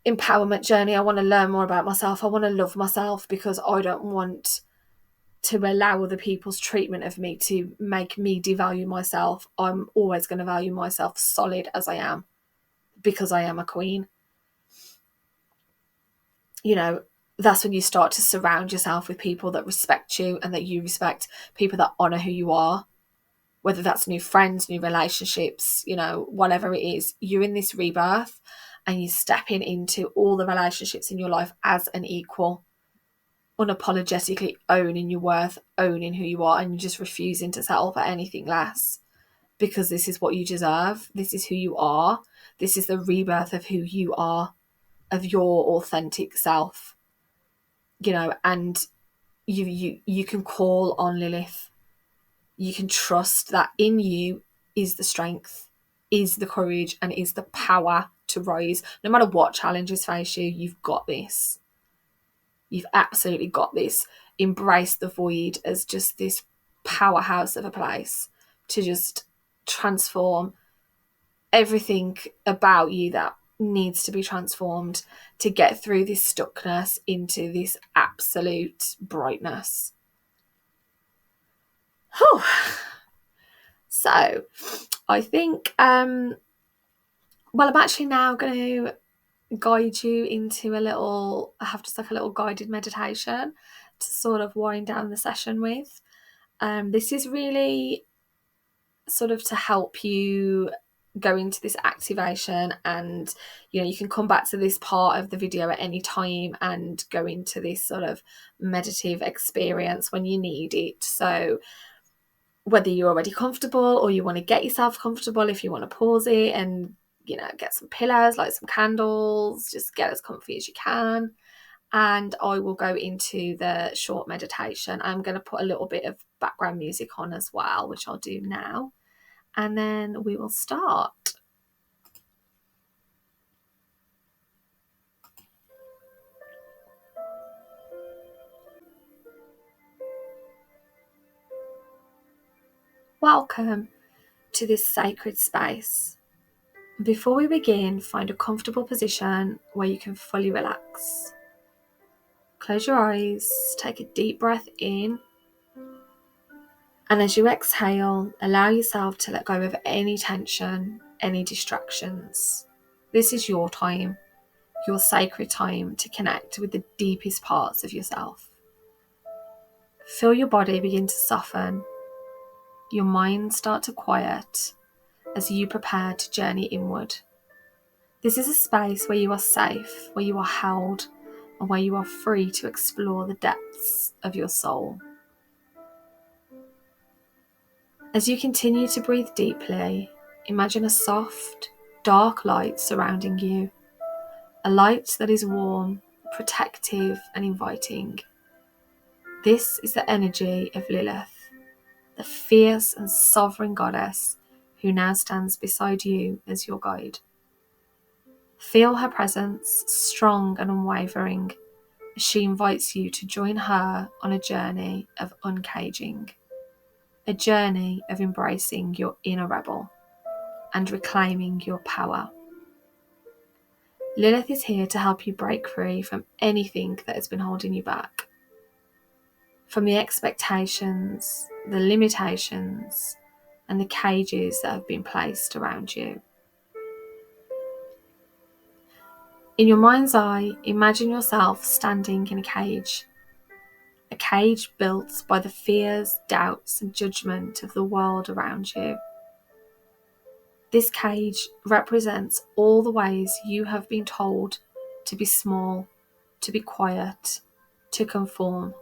empowerment journey. I want to learn more about myself. I want to love myself, because I don't want to allow other people's treatment of me to make me devalue myself. I'm always going to value myself solid as I am, because I am a queen. You know, that's when you start to surround yourself with people that respect you and that you respect, people that honour who you are, whether that's new friends, new relationships, you know, whatever it is. You're in this rebirth and you're stepping into all the relationships in your life as an equal, unapologetically owning your worth, owning who you are, and you're just refusing to settle for anything less, because this is what you deserve. This is who you are. This is the rebirth of who you are, of your authentic self, you know, and you can call on Lilith. You can trust that in you is the strength, is the courage, and is the power to rise. No matter what challenges face you, you've got this. You've absolutely got this. Embrace the void as just this powerhouse of a place to just transform everything about you that needs to be transformed, to get through this stuckness into this absolute brightness. Whew. So I think I'm actually now going to guide you into I have just like a little guided meditation to sort of wind down the session with. This is really sort of to help you go into this activation, and you know, you can come back to this part of the video at any time and go into this sort of meditative experience when you need it. So whether you're already comfortable or you want to get yourself comfortable, if you want to pause it and, you know, get some pillows, light some candles, just get as comfy as you can. And I will go into the short meditation. I'm going to put a little bit of background music on as well, which I'll do now. And then we will start. Welcome to this sacred space. Before we begin, find a comfortable position where you can fully relax. Close your eyes, take a deep breath in, and as you exhale, allow yourself to let go of any tension, any distractions. This is your time, your sacred time to connect with the deepest parts of yourself. Feel your body begin to soften, your mind start to quiet as you prepare to journey inward. This is a space where you are safe, where you are held, and where you are free to explore the depths of your soul. As you continue to breathe deeply, imagine a soft, dark light surrounding you, a light that is warm, protective, and inviting. This is the energy of Lilith, the fierce and sovereign goddess who now stands beside you as your guide. Feel her presence, strong and unwavering, as she invites you to join her on a journey of uncaging, a journey of embracing your inner rebel and reclaiming your power. Lilith is here to help you break free from anything that has been holding you back, from the expectations, the limitations, and the cages that have been placed around you. In your mind's eye, imagine yourself standing in a cage built by the fears, doubts, and judgment of the world around you. This cage represents all the ways you have been told to be small, to be quiet, to conform.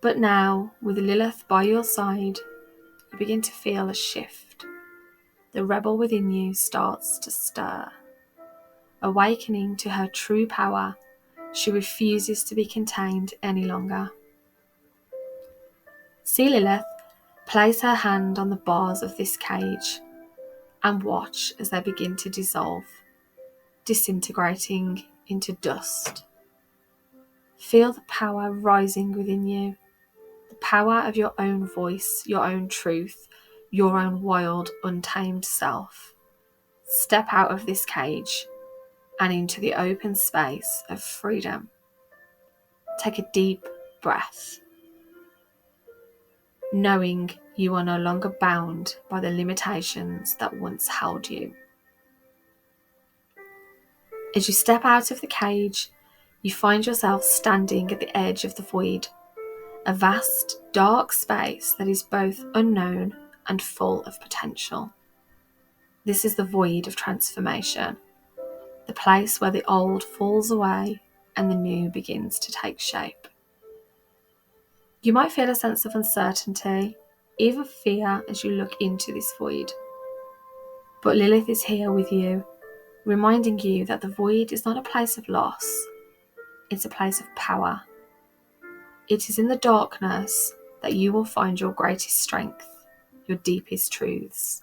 But now, with Lilith by your side, you begin to feel a shift. The rebel within you starts to stir. Awakening to her true power, she refuses to be contained any longer. See Lilith place her hand on the bars of this cage and watch as they begin to dissolve, disintegrating into dust. Feel the power rising within you, the power of your own voice, your own truth, your own wild, untamed self. Step out of this cage and into the open space of freedom. Take a deep breath, knowing you are no longer bound by the limitations that once held you. As you step out of the cage, you find yourself standing at the edge of the void, a vast, dark space that is both unknown and full of potential. This is the void of transformation, the place where the old falls away and the new begins to take shape. You might feel a sense of uncertainty, even fear as you look into this void. But Lilith is here with you, reminding you that the void is not a place of loss, it's a place of power. It is in the darkness that you will find your greatest strength, your deepest truths.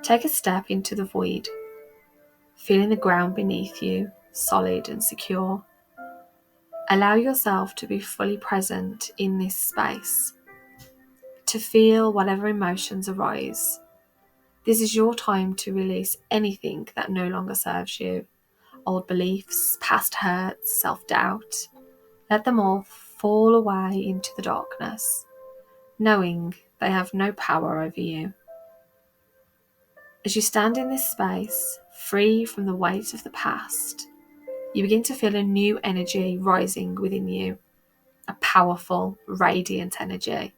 Take a step into the void, feeling the ground beneath you solid and secure. Allow yourself to be fully present in this space, to feel whatever emotions arise. This is your time to release anything that no longer serves you. Old beliefs, past hurts, self-doubt. Let them all fall away into the darkness, knowing they have no power over you. As you stand in this space, free from the weight of the past, you begin to feel a new energy rising within you, a powerful, radiant energy.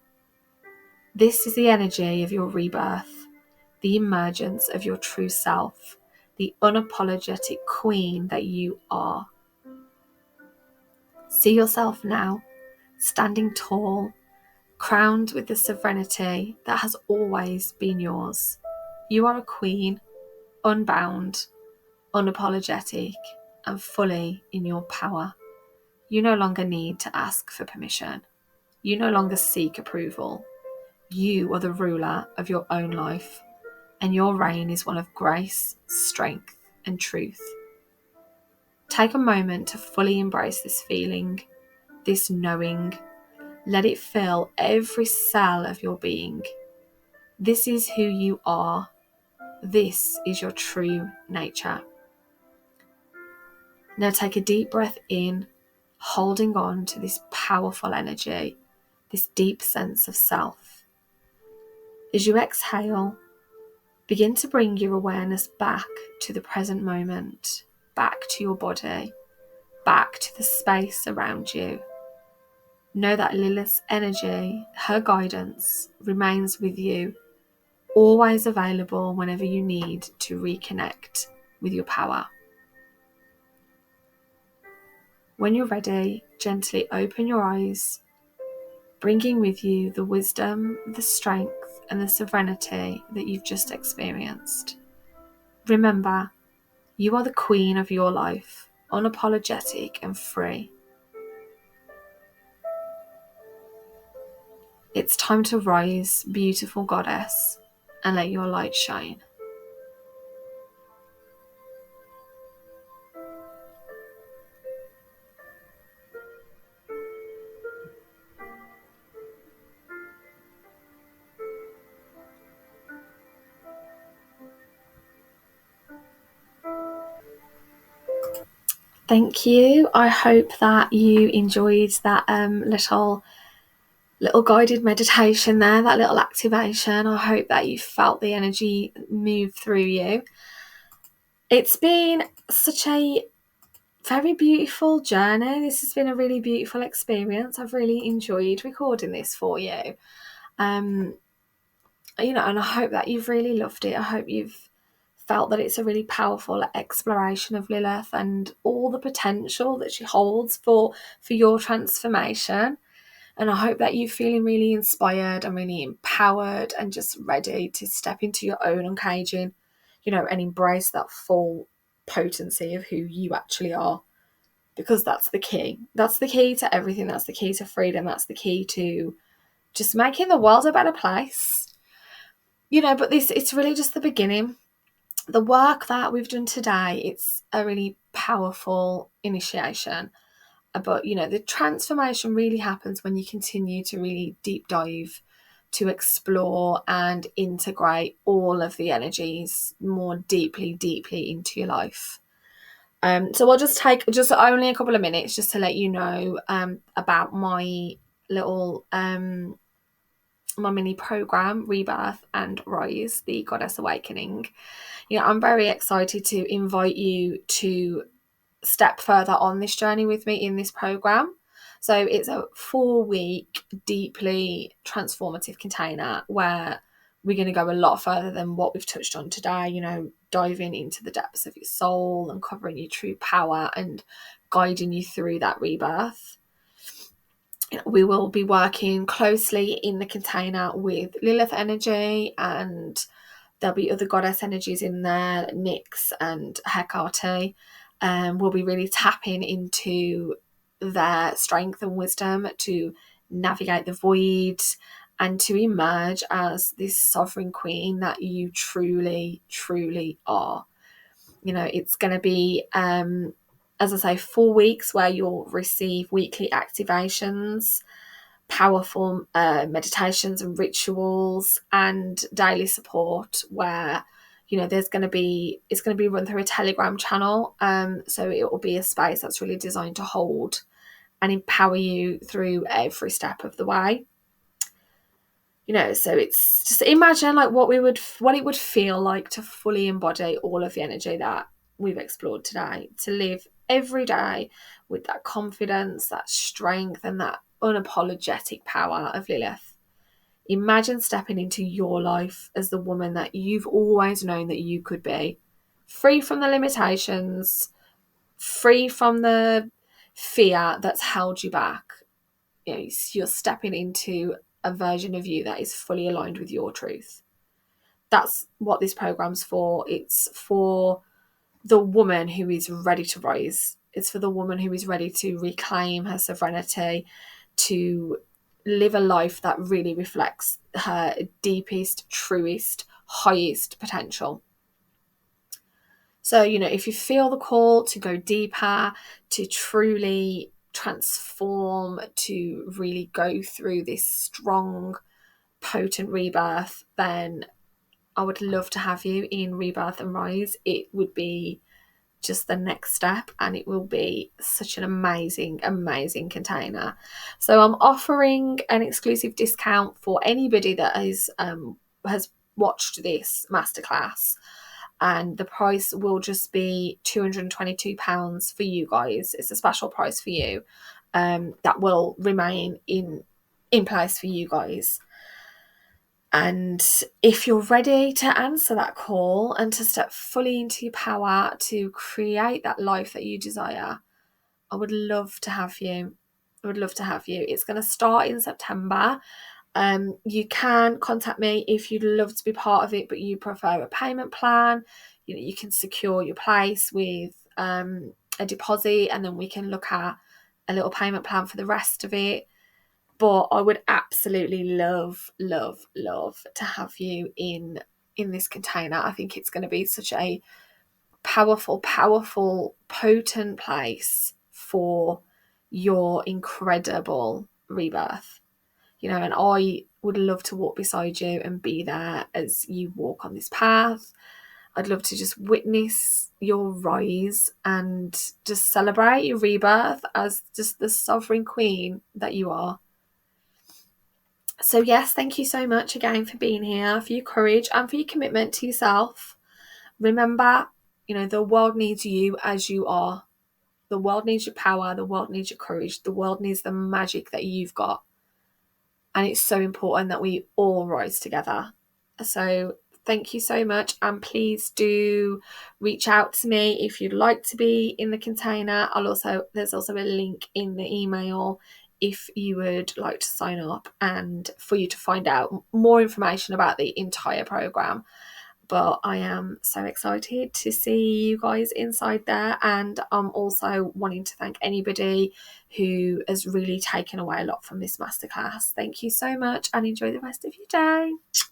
This is the energy of your rebirth, the emergence of your true self, the unapologetic queen that you are. See yourself now, standing tall, crowned with the sovereignty that has always been yours. You are a queen, unbound, unapologetic, and fully in your power. You no longer need to ask for permission. You no longer seek approval. You are the ruler of your own life, and your reign is one of grace, strength, and truth. Take a moment to fully embrace this feeling, this knowing. Let it fill every cell of your being. This is who you are. This is your true nature. Now take a deep breath in, holding on to this powerful energy, this deep sense of self. As you exhale, begin to bring your awareness back to the present moment, back to your body, back to the space around you. Know that Lilith's energy, her guidance, remains with you, always available whenever you need to reconnect with your power. When you're ready, gently open your eyes, bringing with you the wisdom, the strength, and the sovereignty that you've just experienced. Remember, you are the queen of your life, unapologetic and free. It's time to rise, beautiful goddess, and let your light shine. Thank you. I hope that you enjoyed that little guided meditation there, that little activation. I hope that you felt the energy move through you. It's been such a very beautiful journey. This has been a really beautiful experience. I've really enjoyed recording this for you. And I hope that you've really loved it. I hope you've felt that it's a really powerful exploration of Lilith and all the potential that she holds for your transformation. And I hope that you're feeling really inspired and really empowered and just ready to step into your own uncaging, and embrace that full potency of who you actually are. Because that's the key. That's the key to everything. That's the key to freedom. That's the key to just making the world a better place. But it's really just the beginning. The work that we've done today, it's a really powerful initiation. But, the transformation really happens when you continue to really deep dive, to explore and integrate all of the energies more deeply into your life. So I'll just take just only a couple of minutes just to let you know about my little my mini program, Rebirth and Rise, the Goddess Awakening. I'm very excited to invite you to step further on this journey with me in this program. So it's a 4-week, deeply transformative container where we're going to go a lot further than what we've touched on today, diving into the depths of your soul, uncovering your true power and guiding you through that rebirth. We will be working closely in the container with Lilith energy, and there'll be other goddess energies in there, Nyx and Hecate. We'll be really tapping into their strength and wisdom to navigate the void and to emerge as this sovereign queen that you truly, truly are. It's going to be, as I say, 4 weeks where you'll receive weekly activations, powerful meditations and rituals, and daily support where it's going to be run through a Telegram channel, so it will be a space that's really designed to hold and empower you through every step of the way. So it's just imagine like what it would feel like to fully embody all of the energy that we've explored today, to live every day with that confidence, that strength, and that unapologetic power of Lilith. Imagine stepping into your life as the woman that you've always known that you could be, free from the limitations, free from the fear that's held you back. You're stepping into a version of you that is fully aligned with your truth. That's what this program's for. It's for the woman who is ready to rise. It's for the woman who is ready to reclaim her sovereignty, to live a life that really reflects her deepest, truest, highest potential. So, if you feel the call to go deeper, to truly transform, to really go through this strong, potent rebirth, then I would love to have you in Rebirth and Rise. It would be just the next step, and it will be such an amazing container. So I'm offering an exclusive discount for anybody that has watched this masterclass, and the price will just be £222 for you guys. It's a special price for you, that will remain in place for you guys. And if you're ready to answer that call and to step fully into your power to create that life that you desire, I would love to have you. It's going to start in September. You can contact me if you'd love to be part of it, but you prefer a payment plan. You can secure your place with a deposit, and then we can look at a little payment plan for the rest of it. But I would absolutely love to have you in this container. I think it's going to be such a powerful, potent place for your incredible rebirth. And I would love to walk beside you and be there as you walk on this path. I'd love to just witness your rise and just celebrate your rebirth as just the sovereign queen that you are. So yes, thank you so much again for being here, for your courage and for your commitment to yourself. Remember, You know, the world needs you as you are. The world needs your power. The world needs your courage. The world needs the magic that you've got. And it's so important that we all rise together. So thank you so much. And please do reach out to me if you'd like to be in the container. There's also a link in the email if you would like to sign up and for you to find out more information about the entire program. But I am so excited to see you guys inside there, and I'm also wanting to thank anybody who has really taken away a lot from this masterclass. Thank you so much and enjoy the rest of your day.